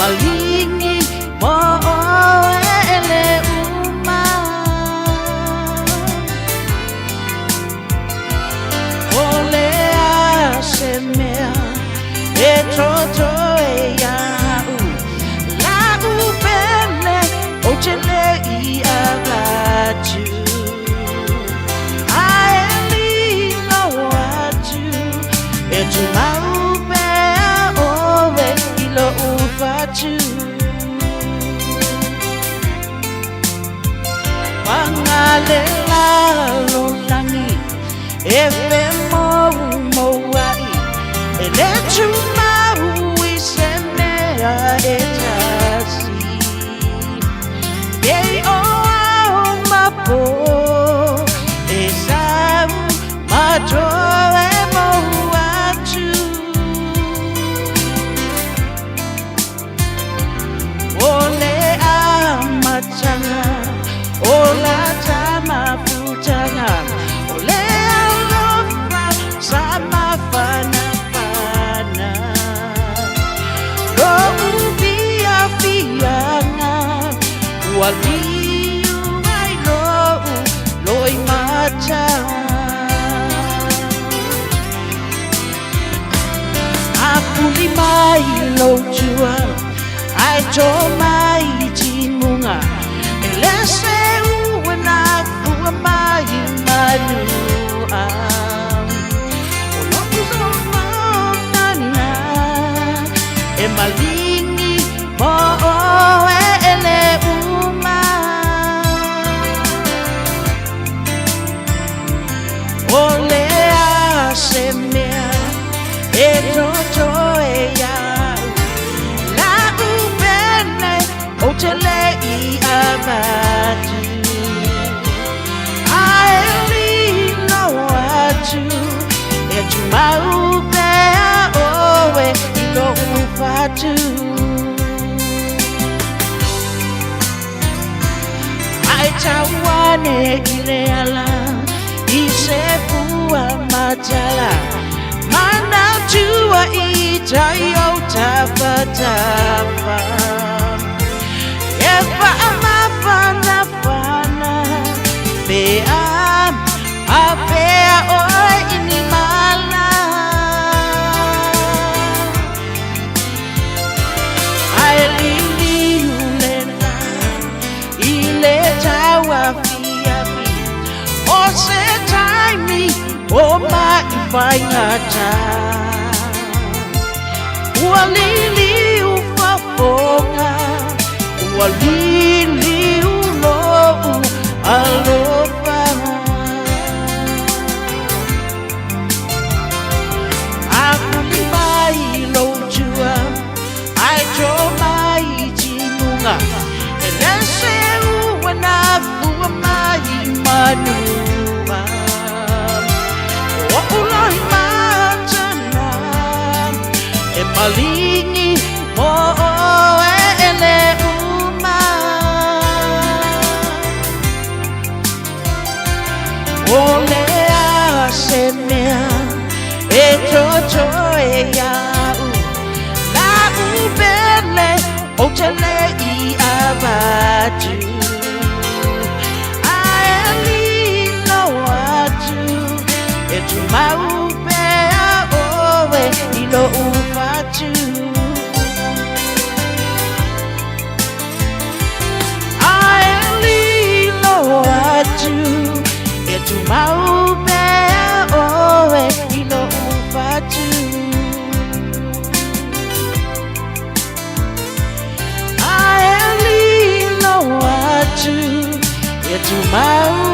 malingi mo ele uma ole a semea e toto e ya la upele o chele I abatu I only know what you e tu maupe ove ilo ufatu Mangale la lo langi e fe mo wai e le tu mau I semea e tasi Yei o mapo e sau mato e mo atu Ole a matanga Ola tama putanga Ole a lofa sama fana fana Lo ubia fianga Waliu ai loi mata Fuli mai lo jua ai to mai tinunga elese uena fua mai manu Ono uso mana e malingi mo ele uma Ole a semea e toto e ya la upele o tele I abatu I only know what you e tu maupe owe ilo ufatu Ai tawane ile ala I se fua matala Mana tua I tayo tapa tapa Ewa amafana fana Beam apea oi inimala Ai lili ulena Ile tawa fiafi O se taimi O mai faingata Walili ufafonga Walili ulo alofa Aku mai lo jua Ai to mai tinunga Elese uena fua mai manua Ulai matana e malingi mo ele uma Ole a semea e toto e yau La ubele o tele I abatu I only know what you E tu maupe owe ilo ufatu I only know what you E tu maupe owe ilo ufatu I only know what you E tu maupe